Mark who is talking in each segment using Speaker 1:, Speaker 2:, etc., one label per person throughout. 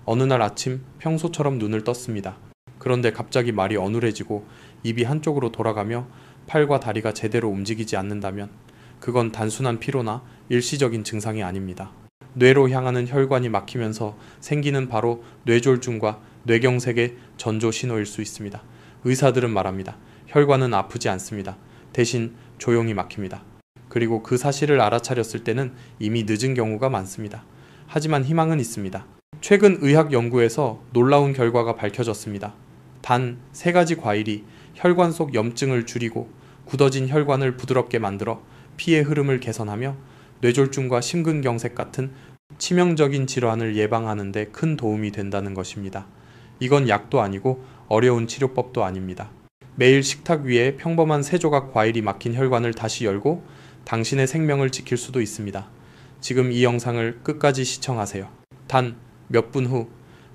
Speaker 1: 어느 날 아침 평소처럼 눈을 떴습니다. 그런데 갑자기 말이 어눌해지고 입이 한쪽으로 돌아가며 팔과 다리가 제대로 움직이지 않는다면 그건 단순한 피로나 일시적인 증상이 아닙니다. 뇌로 향하는 혈관이 막히면서 생기는 바로 뇌졸중과 뇌경색의 전조 신호일 수 있습니다. 의사들은 말합니다. 혈관은 아프지 않습니다. 대신 조용히 막힙니다. 그리고 그 사실을 알아차렸을 때는 이미 늦은 경우가 많습니다. 하지만 희망은 있습니다. 최근 의학 연구에서 놀라운 결과가 밝혀졌습니다. 단 3가지 과일이 혈관 속 염증을 줄이고 굳어진 혈관을 부드럽게 만들어 피의 흐름을 개선하며 뇌졸중과 심근경색 같은 치명적인 질환을 예방하는 데 큰 도움이 된다는 것입니다. 이건 약도 아니고 어려운 치료법도 아닙니다. 매일 식탁 위에 평범한 3조각 과일이 막힌 혈관을 다시 열고 당신의 생명을 지킬 수도 있습니다. 지금 이 영상을 끝까지 시청하세요. 단 몇 분 후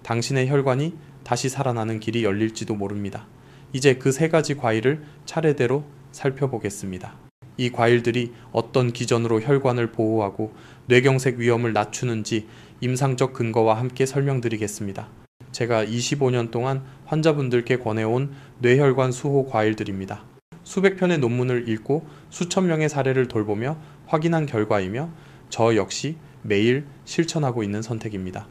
Speaker 1: 당신의 혈관이 다시 살아나는 길이 열릴지도 모릅니다. 이제 그 3가지 과일을 차례대로 살펴보겠습니다. 이 과일들이 어떤 기전으로 혈관을 보호하고 뇌경색 위험을 낮추는지 임상적 근거와 함께 설명드리겠습니다. 제가 25년 동안 환자분들께 권해온 뇌혈관 수호 과일들입니다. 수백 편의 논문을 읽고 수천 명의 사례를 돌보며 확인한 결과이며 저 역시 매일 실천하고 있는 선택입니다.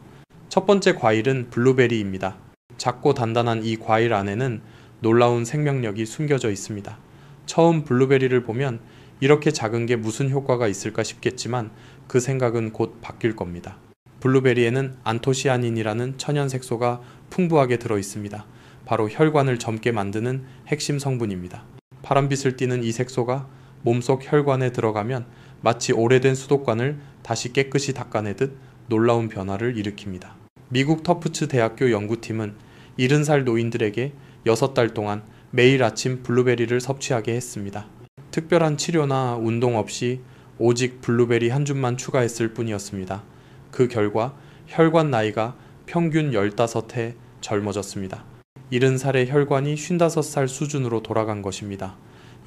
Speaker 1: 첫 번째 과일은 블루베리입니다. 작고 단단한 이 과일 안에는 놀라운 생명력이 숨겨져 있습니다. 처음 블루베리를 보면 이렇게 작은 게 무슨 효과가 있을까 싶겠지만 그 생각은 곧 바뀔 겁니다. 블루베리에는 안토시아닌이라는 천연 색소가 풍부하게 들어 있습니다. 바로 혈관을 젊게 만드는 핵심 성분입니다. 파란빛을 띠는 이 색소가 몸속 혈관에 들어가면 마치 오래된 수도관을 다시 깨끗이 닦아내듯 놀라운 변화를 일으킵니다. 미국 터프츠 대학교 연구팀은 70살 노인들에게 6달 동안 매일 아침 블루베리를 섭취하게 했습니다. 특별한 치료나 운동 없이 오직 블루베리 한 줌만 추가했을 뿐이었습니다. 그 결과 혈관 나이가 평균 15해 젊어졌습니다. 70살의 혈관이 55살 수준으로 돌아간 것입니다.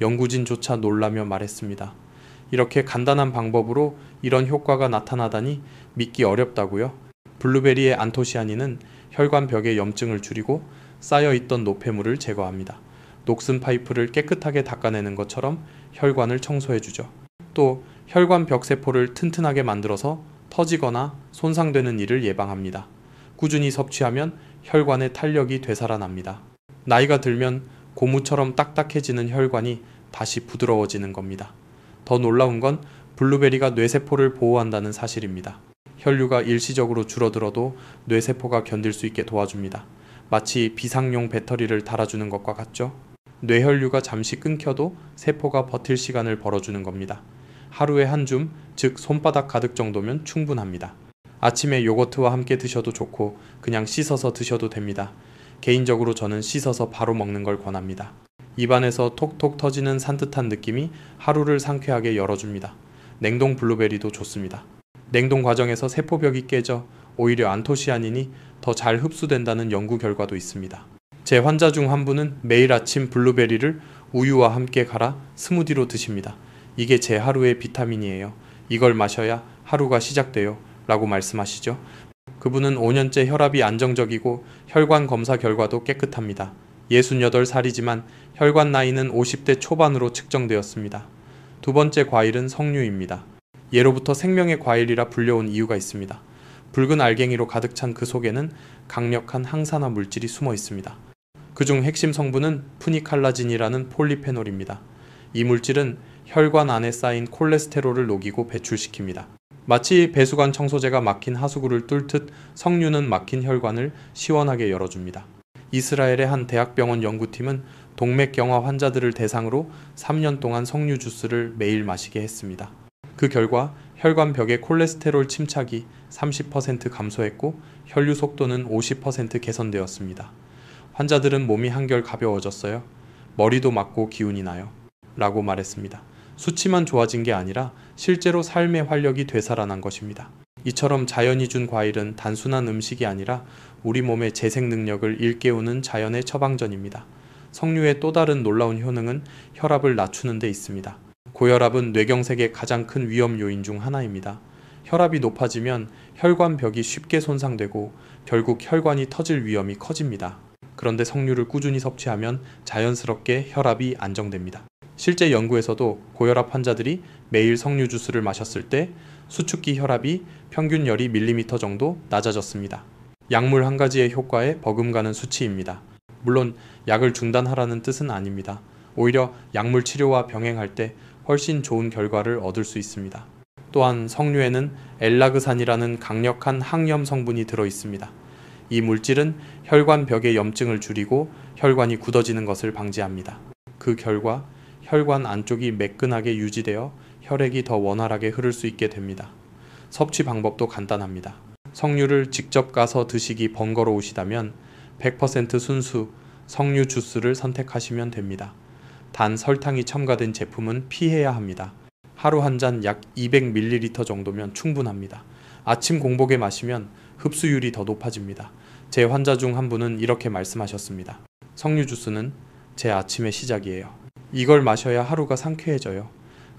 Speaker 1: 연구진조차 놀라며 말했습니다. 이렇게 간단한 방법으로 이런 효과가 나타나다니 믿기 어렵다고요? 블루베리의 안토시아닌은 혈관 벽의 염증을 줄이고 쌓여있던 노폐물을 제거합니다. 녹슨 파이프를 깨끗하게 닦아내는 것처럼 혈관을 청소해주죠. 또 혈관 벽 세포를 튼튼하게 만들어서 터지거나 손상되는 일을 예방합니다. 꾸준히 섭취하면 혈관의 탄력이 되살아납니다. 나이가 들면 고무처럼 딱딱해지는 혈관이 다시 부드러워지는 겁니다. 더 놀라운 건 블루베리가 뇌세포를 보호한다는 사실입니다. 혈류가 일시적으로 줄어들어도 뇌세포가 견딜 수 있게 도와줍니다. 마치 비상용 배터리를 달아주는 것과 같죠? 뇌혈류가 잠시 끊겨도 세포가 버틸 시간을 벌어주는 겁니다. 하루에 한 줌, 즉 손바닥 가득 정도면 충분합니다. 아침에 요거트와 함께 드셔도 좋고 그냥 씻어서 드셔도 됩니다. 개인적으로 저는 씻어서 바로 먹는 걸 권합니다. 입안에서 톡톡 터지는 산뜻한 느낌이 하루를 상쾌하게 열어줍니다. 냉동 블루베리도 좋습니다. 냉동 과정에서 세포벽이 깨져 오히려 안토시아닌이 더 잘 흡수된다는 연구 결과도 있습니다. 제 환자 중 한 분은 매일 아침 블루베리를 우유와 함께 갈아 스무디로 드십니다. 이게 제 하루의 비타민이에요. 이걸 마셔야 하루가 시작돼요. 라고 말씀하시죠. 그분은 5년째 혈압이 안정적이고 혈관 검사 결과도 깨끗합니다. 68살이지만 혈관 나이는 50대 초반으로 측정되었습니다. 두 번째 과일은 석류입니다. 예로부터 생명의 과일이라 불려온 이유가 있습니다. 붉은 알갱이로 가득 찬 그 속에는 강력한 항산화 물질이 숨어 있습니다. 그중 핵심 성분은 푸니칼라진이라는 폴리페놀입니다. 이 물질은 혈관 안에 쌓인 콜레스테롤을 녹이고 배출시킵니다. 마치 배수관 청소제가 막힌 하수구를 뚫듯 석류는 막힌 혈관을 시원하게 열어줍니다. 이스라엘의 한 대학병원 연구팀은 동맥경화 환자들을 대상으로 3년 동안 석류 주스를 매일 마시게 했습니다. 그 결과 혈관 벽의 콜레스테롤 침착이 30% 감소했고 혈류 속도는 50% 개선되었습니다. 환자들은 몸이 한결 가벼워졌어요. 머리도 맑고 기운이 나요. 라고 말했습니다. 수치만 좋아진 게 아니라 실제로 삶의 활력이 되살아난 것입니다. 이처럼 자연이 준 과일은 단순한 음식이 아니라 우리 몸의 재생 능력을 일깨우는 자연의 처방전입니다. 석류의 또 다른 놀라운 효능은 혈압을 낮추는 데 있습니다. 고혈압은 뇌경색의 가장 큰 위험 요인 중 하나입니다. 혈압이 높아지면 혈관벽이 쉽게 손상되고 결국 혈관이 터질 위험이 커집니다. 그런데 석류를 꾸준히 섭취하면 자연스럽게 혈압이 안정됩니다. 실제 연구에서도 고혈압 환자들이 매일 석류 주스를 마셨을 때 수축기 혈압이 평균 12mm 정도 낮아졌습니다. 약물 한 가지의 효과에 버금가는 수치입니다. 물론 약을 중단하라는 뜻은 아닙니다. 오히려 약물 치료와 병행할 때 훨씬 좋은 결과를 얻을 수 있습니다. 또한 석류에는 엘라그산이라는 강력한 항염 성분이 들어 있습니다. 이 물질은 혈관벽의 염증을 줄이고 혈관이 굳어지는 것을 방지합니다. 그 결과 혈관 안쪽이 매끈하게 유지되어 혈액이 더 원활하게 흐를 수 있게 됩니다. 섭취 방법도 간단합니다. 석류를 직접 까서 드시기 번거로우시다면 100% 순수 석류 주스를 선택하시면 됩니다. 단 설탕이 첨가된 제품은 피해야 합니다. 하루 한 잔 약 200ml 정도면 충분합니다. 아침 공복에 마시면 흡수율이 더 높아집니다. 제 환자 중 한 분은 이렇게 말씀하셨습니다. 석류 주스는 제 아침의 시작이에요. 이걸 마셔야 하루가 상쾌해져요.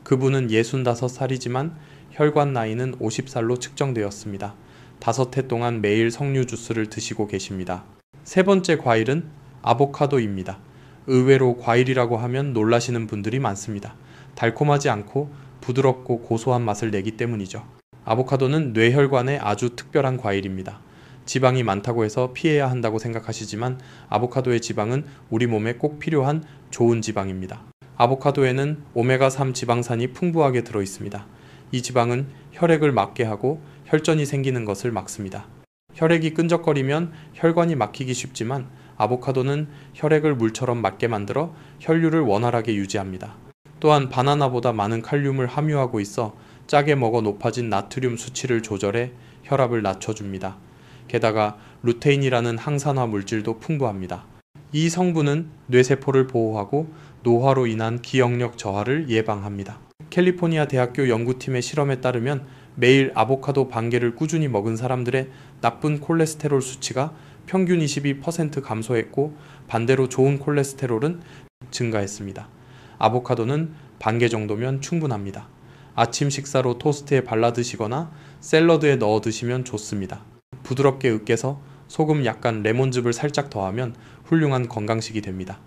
Speaker 1: 그분은 65살이지만 혈관 나이는 50살로 측정되었습니다. 5해 동안 매일 석류 주스를 드시고 계십니다. 세 번째 과일은 아보카도입니다. 의외로 과일이라고 하면 놀라시는 분들이 많습니다. 달콤하지 않고 부드럽고 고소한 맛을 내기 때문이죠. 아보카도는 뇌혈관에 아주 특별한 과일입니다. 지방이 많다고 해서 피해야 한다고 생각하시지만 아보카도의 지방은 우리 몸에 꼭 필요한 좋은 지방입니다. 아보카도에는 오메가3 지방산이 풍부하게 들어 있습니다. 이 지방은 혈액을 막게 하고 혈전이 생기는 것을 막습니다. 혈액이 끈적거리면 혈관이 막히기 쉽지만 아보카도는 혈액을 물처럼 막게 만들어 혈류를 원활하게 유지합니다. 또한 바나나보다 많은 칼륨을 함유하고 있어 짜게 먹어 높아진 나트륨 수치를 조절해 혈압을 낮춰줍니다. 게다가 루테인이라는 항산화 물질도 풍부합니다. 이 성분은 뇌세포를 보호하고 노화로 인한 기억력 저하를 예방합니다. 캘리포니아 대학교 연구팀의 실험에 따르면 매일 아보카도 반 개를 꾸준히 먹은 사람들의 나쁜 콜레스테롤 수치가 평균 22% 감소했고 반대로 좋은 콜레스테롤은 증가했습니다. 아보카도는 반 개 정도면 충분합니다. 아침 식사로 토스트에 발라 드시거나 샐러드에 넣어 드시면 좋습니다. 부드럽게 으깨서 소금 약간 레몬즙을 살짝 더하면 훌륭한 건강식이 됩니다.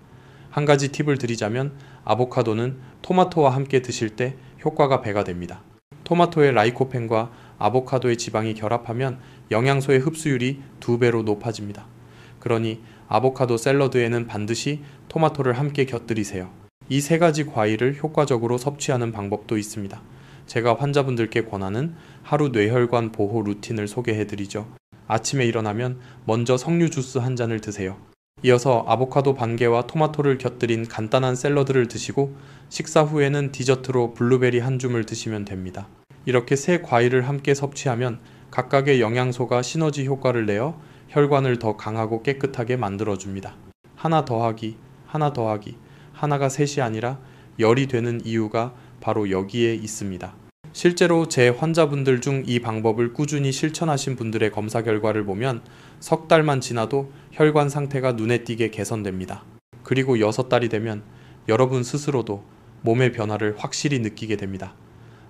Speaker 1: 한 가지 팁을 드리자면 아보카도는 토마토와 함께 드실 때 효과가 배가 됩니다. 토마토의 라이코펜과 아보카도의 지방이 결합하면 영양소의 흡수율이 2배로 높아집니다. 그러니 아보카도 샐러드에는 반드시 토마토를 함께 곁들이세요. 이 세 가지 과일을 효과적으로 섭취하는 방법도 있습니다. 제가 환자분들께 권하는 하루 뇌혈관 보호 루틴을 소개해드리죠. 아침에 일어나면 먼저 석류 주스 한 잔을 드세요. 이어서 아보카도 반 개와 토마토를 곁들인 간단한 샐러드를 드시고 식사 후에는 디저트로 블루베리 한 줌을 드시면 됩니다. 이렇게 세 과일을 함께 섭취하면 각각의 영양소가 시너지 효과를 내어 혈관을 더 강하고 깨끗하게 만들어줍니다. 하나 더하기, 하나 더하기, 하나가 셋이 아니라 열이 되는 이유가 바로 여기에 있습니다. 실제로 제 환자분들 중 이 방법을 꾸준히 실천하신 분들의 검사 결과를 보면 석 달만 지나도 혈관 상태가 눈에 띄게 개선됩니다. 그리고 6달이 되면 여러분 스스로도 몸의 변화를 확실히 느끼게 됩니다.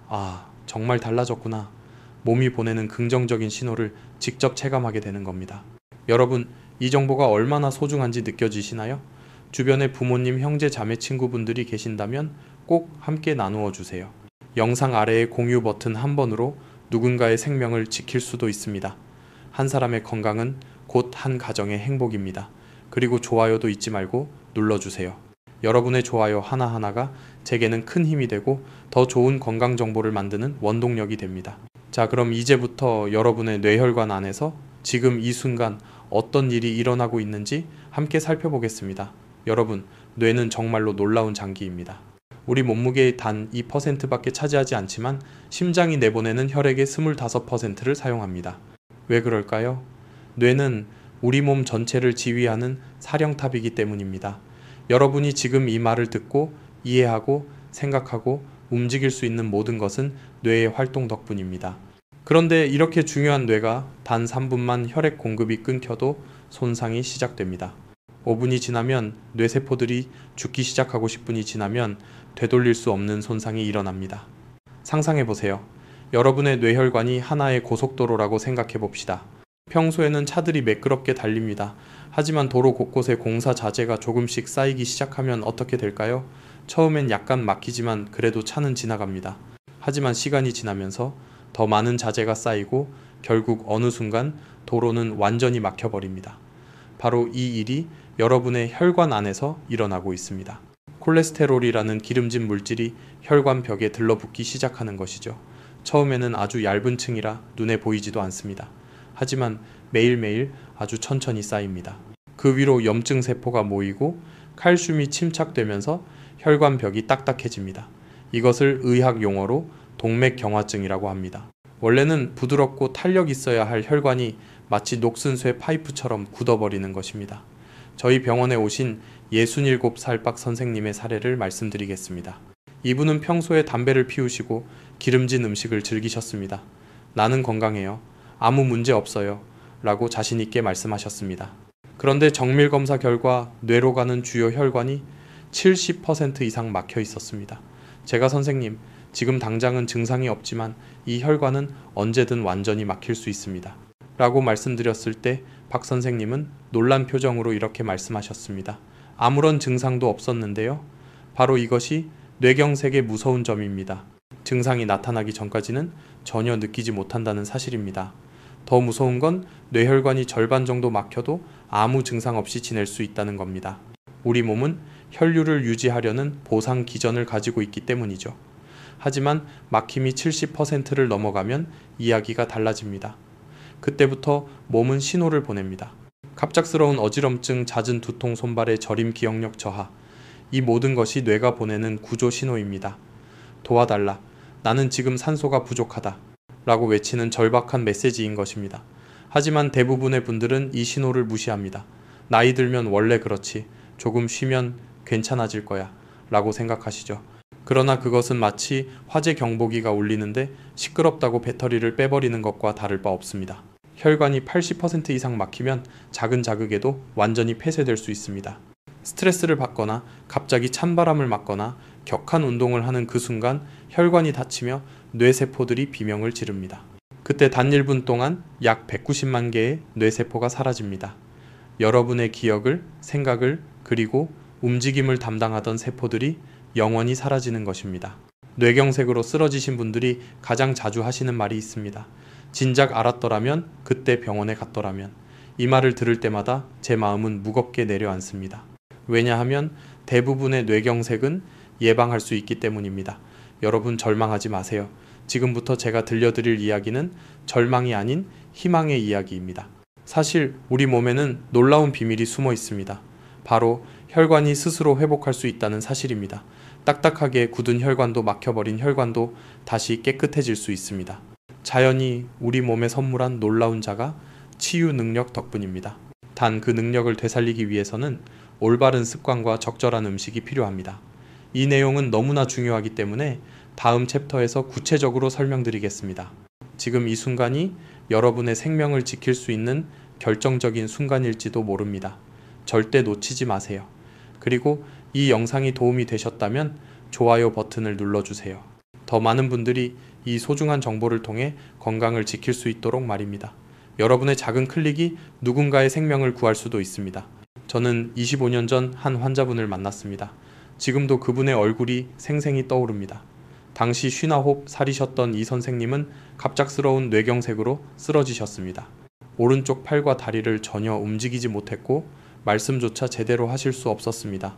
Speaker 1: 아, 정말 달라졌구나. 몸이 보내는 긍정적인 신호를 직접 체감하게 되는 겁니다. 여러분, 이 정보가 얼마나 소중한지 느껴지시나요? 주변에 부모님, 형제, 자매, 친구분들이 계신다면 꼭 함께 나누어 주세요. 영상 아래의 공유 버튼 한 번으로 누군가의 생명을 지킬 수도 있습니다. 한 사람의 건강은 곧 한 가정의 행복입니다. 그리고 좋아요도 잊지 말고 눌러주세요. 여러분의 좋아요 하나하나가 제게는 큰 힘이 되고 더 좋은 건강 정보를 만드는 원동력이 됩니다. 자, 그럼 이제부터 여러분의 뇌혈관 안에서 지금 이 순간 어떤 일이 일어나고 있는지 함께 살펴보겠습니다. 여러분, 뇌는 정말로 놀라운 장기입니다. 우리 몸무게의 단 2%밖에 차지하지 않지만 심장이 내보내는 혈액의 25%를 사용합니다. 왜 그럴까요? 뇌는 우리 몸 전체를 지휘하는 사령탑이기 때문입니다. 여러분이 지금 이 말을 듣고 이해하고 생각하고 움직일 수 있는 모든 것은 뇌의 활동 덕분입니다. 그런데 이렇게 중요한 뇌가 단 3분만 혈액 공급이 끊겨도 손상이 시작됩니다. 5분이 지나면 뇌세포들이 죽기 시작하고 10분이 지나면 되돌릴 수 없는 손상이 일어납니다. 상상해보세요. 여러분의 뇌혈관이 하나의 고속도로라고 생각해 봅시다. 평소에는 차들이 매끄럽게 달립니다. 하지만 도로 곳곳에 공사 자재가 조금씩 쌓이기 시작하면 어떻게 될까요? 처음엔 약간 막히지만 그래도 차는 지나갑니다. 하지만 시간이 지나면서 더 많은 자재가 쌓이고 결국 어느 순간 도로는 완전히 막혀버립니다. 바로 이 일이 여러분의 혈관 안에서 일어나고 있습니다. 콜레스테롤이라는 기름진 물질이 혈관 벽에 들러붙기 시작하는 것이죠. 처음에는 아주 얇은 층이라 눈에 보이지도 않습니다. 하지만 매일매일 아주 천천히 쌓입니다. 그 위로 염증 세포가 모이고 칼슘이 침착되면서 혈관 벽이 딱딱해집니다. 이것을 의학 용어로 동맥경화증이라고 합니다. 원래는 부드럽고 탄력 있어야 할 혈관이 마치 녹슨 쇠 파이프처럼 굳어버리는 것입니다. 저희 병원에 오신 67살 박 선생님의 사례를 말씀드리겠습니다. 이분은 평소에 담배를 피우시고 기름진 음식을 즐기셨습니다. 나는 건강해요. 아무 문제 없어요. 라고 자신있게 말씀하셨습니다. 그런데 정밀 검사 결과 뇌로 가는 주요 혈관이 70% 이상 막혀 있었습니다. 제가 선생님, 지금 당장은 증상이 없지만 이 혈관은 언제든 완전히 막힐 수 있습니다. 라고 말씀드렸을 때 박 선생님은 놀란 표정으로 이렇게 말씀하셨습니다. 아무런 증상도 없었는데요. 바로 이것이 뇌경색의 무서운 점입니다. 증상이 나타나기 전까지는 전혀 느끼지 못한다는 사실입니다. 더 무서운 건 뇌혈관이 절반 정도 막혀도 아무 증상 없이 지낼 수 있다는 겁니다. 우리 몸은 혈류를 유지하려는 보상 기전을 가지고 있기 때문이죠. 하지만 막힘이 70%를 넘어가면 이야기가 달라집니다. 그때부터 몸은 신호를 보냅니다. 갑작스러운 어지럼증, 잦은 두통, 손발의 저림, 기억력 저하. 이 모든 것이 뇌가 보내는 구조 신호입니다. 도와달라. 나는 지금 산소가 부족하다. 라고 외치는 절박한 메시지인 것입니다. 하지만 대부분의 분들은 이 신호를 무시합니다. 나이 들면 원래 그렇지. 조금 쉬면 괜찮아질 거야. 라고 생각하시죠. 그러나 그것은 마치 화재 경보기가 울리는데 시끄럽다고 배터리를 빼버리는 것과 다를 바 없습니다. 혈관이 80% 이상 막히면 작은 자극에도 완전히 폐쇄될 수 있습니다. 스트레스를 받거나 갑자기 찬바람을 맞거나 격한 운동을 하는 그 순간 혈관이 닫히며 뇌세포들이 비명을 지릅니다. 그때 단 1분 동안 약 190만 개의 뇌세포가 사라집니다. 여러분의 기억을, 생각을, 그리고 움직임을 담당하던 세포들이 영원히 사라지는 것입니다. 뇌경색으로 쓰러지신 분들이 가장 자주 하시는 말이 있습니다. 진작 알았더라면 그때 병원에 갔더라면. 이 말을 들을 때마다 제 마음은 무겁게 내려앉습니다. 왜냐하면 대부분의 뇌경색은 예방할 수 있기 때문입니다. 여러분 절망하지 마세요. 지금부터 제가 들려드릴 이야기는 절망이 아닌 희망의 이야기입니다. 사실 우리 몸에는 놀라운 비밀이 숨어 있습니다. 바로 혈관이 스스로 회복할 수 있다는 사실입니다. 딱딱하게 굳은 혈관도 막혀버린 혈관도 다시 깨끗해질 수 있습니다. 자연이 우리 몸에 선물한 놀라운 자가 치유 능력 덕분입니다. 단 그 능력을 되살리기 위해서는 올바른 습관과 적절한 음식이 필요합니다. 이 내용은 너무나 중요하기 때문에 다음 챕터에서 구체적으로 설명드리겠습니다. 지금 이 순간이 여러분의 생명을 지킬 수 있는 결정적인 순간일지도 모릅니다. 절대 놓치지 마세요. 그리고 이 영상이 도움이 되셨다면 좋아요 버튼을 눌러주세요. 더 많은 분들이 이 소중한 정보를 통해 건강을 지킬 수 있도록 말입니다. 여러분의 작은 클릭이 누군가의 생명을 구할 수도 있습니다. 저는 25년 전 한 환자분을 만났습니다. 지금도 그분의 얼굴이 생생히 떠오릅니다. 당시 59살이셨던 이 선생님은 갑작스러운 뇌경색으로 쓰러지셨습니다. 오른쪽 팔과 다리를 전혀 움직이지 못했고 말씀조차 제대로 하실 수 없었습니다.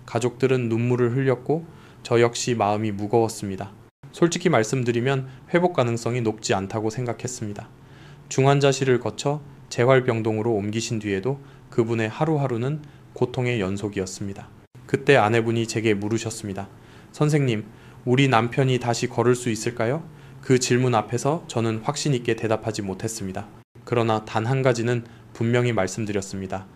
Speaker 1: 가족들은 눈물을 흘렸고 저 역시 마음이 무거웠습니다. 솔직히 말씀드리면 회복 가능성이 높지 않다고 생각했습니다. 중환자실을 거쳐 재활병동으로 옮기신 뒤에도 그분의 하루하루는 고통의 연속이었습니다. 그때 아내분이 제게 물으셨습니다. 선생님, 우리 남편이 다시 걸을 수 있을까요? 그 질문 앞에서 저는 확신 있게 대답하지 못했습니다. 그러나 단 한 가지는 분명히 말씀드렸습니다.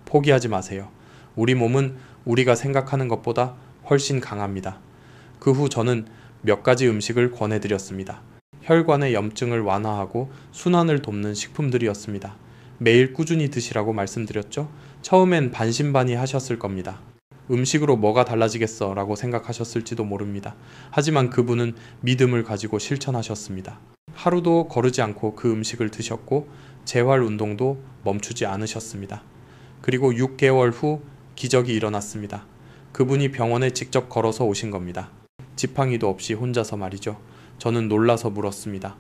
Speaker 1: 포기하지 마세요. 우리 몸은 우리가 생각하는 것보다 훨씬 강합니다. 그 후 저는 몇 가지 음식을 권해드렸습니다. 혈관의 염증을 완화하고 순환을 돕는 식품들이었습니다. 매일 꾸준히 드시라고 말씀드렸죠? 처음엔 반신반의 하셨을 겁니다. 음식으로 뭐가 달라지겠어 라고 생각하셨을지도 모릅니다. 하지만 그분은 믿음을 가지고 실천하셨습니다. 하루도 거르지 않고 그 음식을 드셨고 재활 운동도 멈추지 않으셨습니다. 그리고 6개월 후 기적이 일어났습니다. 그분이 병원에 직접 걸어서 오신 겁니다. 지팡이도 없이 혼자서 말이죠. 저는 놀라서 물었습니다.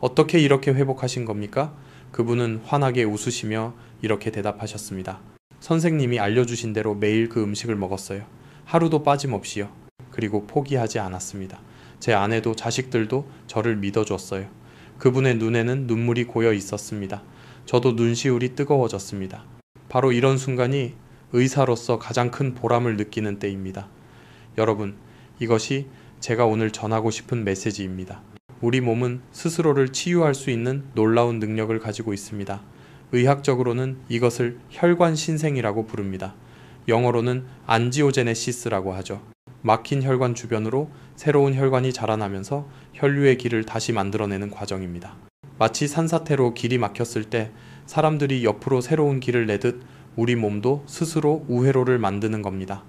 Speaker 1: 어떻게 이렇게 회복하신 겁니까? 그분은 환하게 웃으시며 이렇게 대답하셨습니다. 선생님이 알려주신 대로 매일 그 음식을 먹었어요. 하루도 빠짐없이요. 그리고 포기하지 않았습니다. 제 아내도 자식들도 저를 믿어줬어요. 그분의 눈에는 눈물이 고여 있었습니다. 저도 눈시울이 뜨거워졌습니다. 바로 이런 순간이 의사로서 가장 큰 보람을 느끼는 때입니다. 여러분, 이것이 제가 오늘 전하고 싶은 메시지입니다. 우리 몸은 스스로를 치유할 수 있는 놀라운 능력을 가지고 있습니다. 의학적으로는 이것을 혈관 신생이라고 부릅니다. 영어로는 안지오제네시스라고 하죠. 막힌 혈관 주변으로 새로운 혈관이 자라나면서 혈류의 길을 다시 만들어내는 과정입니다. 마치 산사태로 길이 막혔을 때 사람들이 옆으로 새로운 길을 내듯 우리 몸도 스스로 우회로를 만드는 겁니다.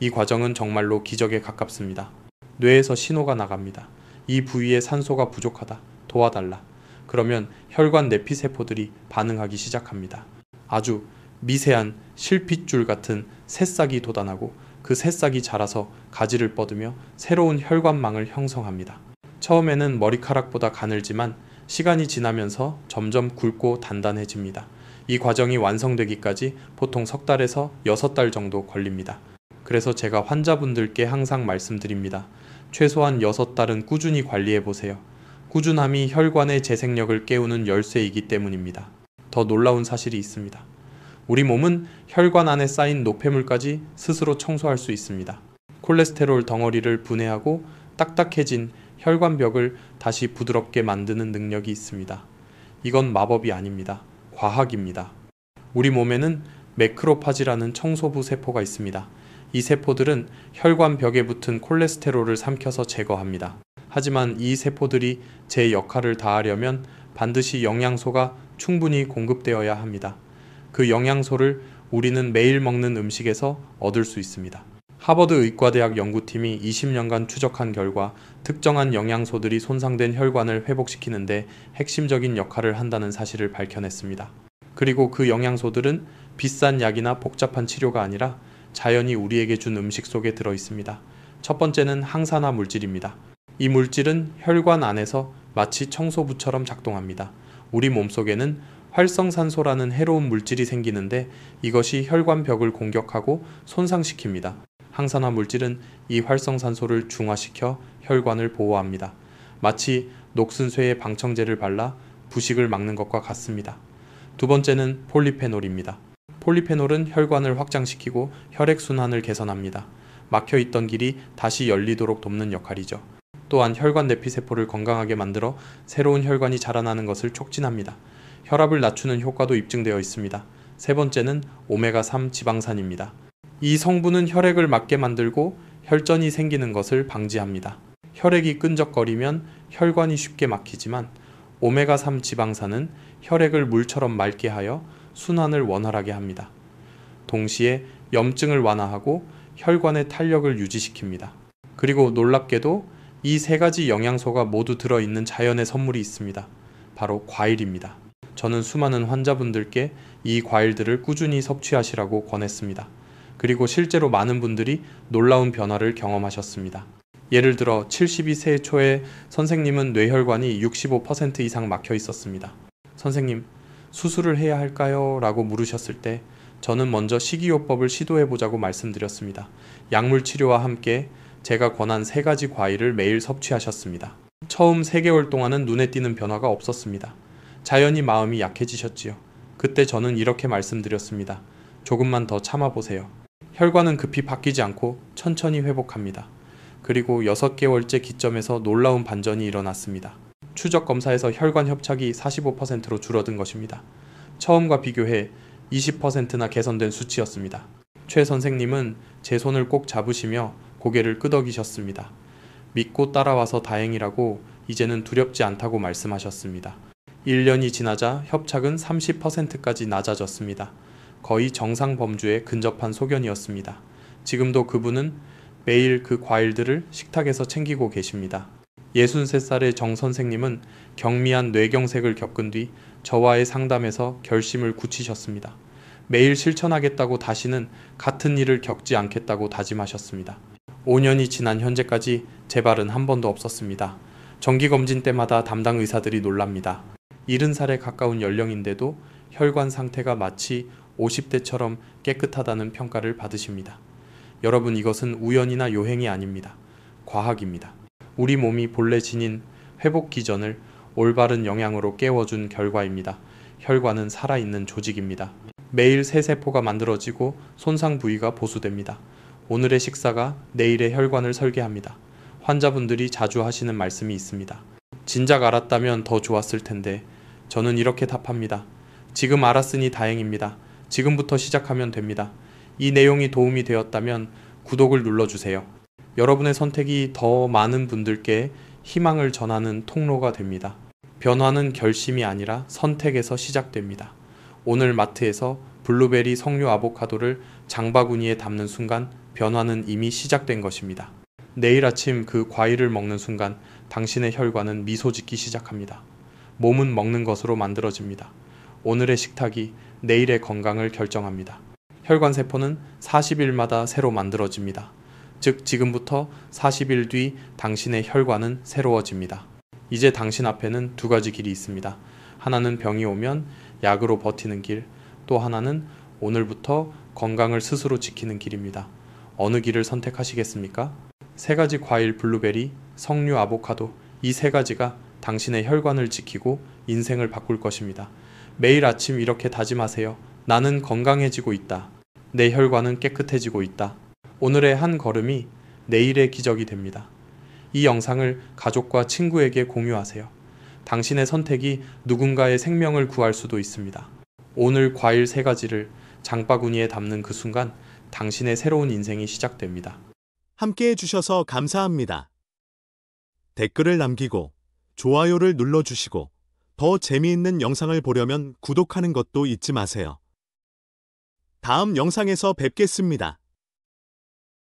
Speaker 1: 이 과정은 정말로 기적에 가깝습니다. 뇌에서 신호가 나갑니다. 이 부위에 산소가 부족하다. 도와달라. 그러면 혈관 내피세포들이 반응하기 시작합니다. 아주 미세한 실핏줄 같은 새싹이 돋아나고 그 새싹이 자라서 가지를 뻗으며 새로운 혈관망을 형성합니다. 처음에는 머리카락보다 가늘지만 시간이 지나면서 점점 굵고 단단해집니다. 이 과정이 완성되기까지 보통 석 달에서 6달 정도 걸립니다. 그래서 제가 환자분들께 항상 말씀드립니다. 최소한 6달은 꾸준히 관리해보세요. 꾸준함이 혈관의 재생력을 깨우는 열쇠이기 때문입니다. 더 놀라운 사실이 있습니다. 우리 몸은 혈관 안에 쌓인 노폐물까지 스스로 청소할 수 있습니다. 콜레스테롤 덩어리를 분해하고 딱딱해진 혈관벽을 다시 부드럽게 만드는 능력이 있습니다. 이건 마법이 아닙니다. 과학입니다. 우리 몸에는 매크로파지라는 청소부 세포가 있습니다. 이 세포들은 혈관벽에 붙은 콜레스테롤을 삼켜서 제거합니다. 하지만 이 세포들이 제 역할을 다하려면 반드시 영양소가 충분히 공급되어야 합니다. 그 영양소를 우리는 매일 먹는 음식에서 얻을 수 있습니다. 하버드 의과대학 연구팀이 20년간 추적한 결과 특정한 영양소들이 손상된 혈관을 회복시키는데 핵심적인 역할을 한다는 사실을 밝혀냈습니다. 그리고 그 영양소들은 비싼 약이나 복잡한 치료가 아니라 자연이 우리에게 준 음식 속에 들어 있습니다. 첫 번째는 항산화 물질입니다. 이 물질은 혈관 안에서 마치 청소부처럼 작동합니다. 우리 몸속에는 활성산소라는 해로운 물질이 생기는데 이것이 혈관벽을 공격하고 손상시킵니다. 항산화 물질은 이 활성산소를 중화시켜 혈관을 보호합니다. 마치 녹슨 쇠에 방청제를 발라 부식을 막는 것과 같습니다. 두 번째는 폴리페놀입니다. 폴리페놀은 혈관을 확장시키고 혈액순환을 개선합니다. 막혀있던 길이 다시 열리도록 돕는 역할이죠. 또한 혈관 내피세포를 건강하게 만들어 새로운 혈관이 자라나는 것을 촉진합니다. 혈압을 낮추는 효과도 입증되어 있습니다. 세 번째는 오메가3 지방산입니다. 이 성분은 혈액을 맑게 만들고 혈전이 생기는 것을 방지합니다. 혈액이 끈적거리면 혈관이 쉽게 막히지만 오메가3 지방산은 혈액을 물처럼 맑게 하여 순환을 원활하게 합니다. 동시에 염증을 완화하고 혈관의 탄력을 유지시킵니다. 그리고 놀랍게도 이 세 가지 영양소가 모두 들어있는 자연의 선물이 있습니다. 바로 과일입니다. 저는 수많은 환자분들께 이 과일들을 꾸준히 섭취하시라고 권했습니다. 그리고 실제로 많은 분들이 놀라운 변화를 경험하셨습니다. 예를 들어 72세 초에 선생님은 뇌혈관이 65% 이상 막혀 있었습니다. 선생님, 수술을 해야 할까요? 라고 물으셨을 때 저는 먼저 식이요법을 시도해보자고 말씀드렸습니다. 약물 치료와 함께 제가 권한 3가지 과일을 매일 섭취하셨습니다. 처음 3개월 동안은 눈에 띄는 변화가 없었습니다. 자연히 마음이 약해지셨지요. 그때 저는 이렇게 말씀드렸습니다. 조금만 더 참아보세요. 혈관은 급히 바뀌지 않고 천천히 회복합니다. 그리고 6개월째 기점에서 놀라운 반전이 일어났습니다. 추적 검사에서 혈관 협착이 45%로 줄어든 것입니다. 처음과 비교해 20%나 개선된 수치였습니다. 최 선생님은 제 손을 꼭 잡으시며 고개를 끄덕이셨습니다. 믿고 따라와서 다행이라고 이제는 두렵지 않다고 말씀하셨습니다. 1년이 지나자 협착은 30%까지 낮아졌습니다. 거의 정상 범주에 근접한 소견이었습니다. 지금도 그분은 매일 그 과일들을 식탁에서 챙기고 계십니다. 63살의 정 선생님은 경미한 뇌경색을 겪은 뒤 저와의 상담에서 결심을 굳히셨습니다. 매일 실천하겠다고 다시는 같은 일을 겪지 않겠다고 다짐하셨습니다. 5년이 지난 현재까지 재발은 한 번도 없었습니다. 정기검진 때마다 담당 의사들이 놀랍니다. 70살에 가까운 연령인데도 혈관 상태가 마치 50대처럼 깨끗하다는 평가를 받으십니다. 여러분, 이것은 우연이나 요행이 아닙니다. 과학입니다. 우리 몸이 본래 지닌 회복 기전을 올바른 영양으로 깨워준 결과입니다. 혈관은 살아있는 조직입니다. 매일 새 세포가 만들어지고 손상 부위가 보수됩니다. 오늘의 식사가 내일의 혈관을 설계합니다. 환자분들이 자주 하시는 말씀이 있습니다. 진작 알았다면 더 좋았을 텐데. 저는 이렇게 답합니다. 지금 알았으니 다행입니다. 지금부터 시작하면 됩니다. 이 내용이 도움이 되었다면 구독을 눌러주세요. 여러분의 선택이 더 많은 분들께 희망을 전하는 통로가 됩니다. 변화는 결심이 아니라 선택에서 시작됩니다. 오늘 마트에서 블루베리 석류 아보카도를 장바구니에 담는 순간 변화는 이미 시작된 것입니다. 내일 아침 그 과일을 먹는 순간 당신의 혈관은 미소 짓기 시작합니다. 몸은 먹는 것으로 만들어집니다. 오늘의 식탁이 내일의 건강을 결정합니다. 혈관 세포는 40일마다 새로 만들어집니다. 즉 지금부터 40일 뒤 당신의 혈관은 새로워집니다. 이제 당신 앞에는 두 가지 길이 있습니다. 하나는 병이 오면 약으로 버티는 길, 또 하나는 오늘부터 건강을 스스로 지키는 길입니다. 어느 길을 선택하시겠습니까? 세 가지 과일 블루베리, 석류 아보카도, 이 세 가지가 당신의 혈관을 지키고 인생을 바꿀 것입니다. 매일 아침 이렇게 다짐하세요. 나는 건강해지고 있다. 내 혈관은 깨끗해지고 있다. 오늘의 한 걸음이 내일의 기적이 됩니다. 이 영상을 가족과 친구에게 공유하세요. 당신의 선택이 누군가의 생명을 구할 수도 있습니다. 오늘 과일 세 가지를 장바구니에 담는 그 순간 당신의 새로운 인생이 시작됩니다.
Speaker 2: 함께 해주셔서 감사합니다. 댓글을 남기고 좋아요를 눌러주시고 더 재미있는 영상을 보려면 구독하는 것도 잊지 마세요. 다음 영상에서 뵙겠습니다.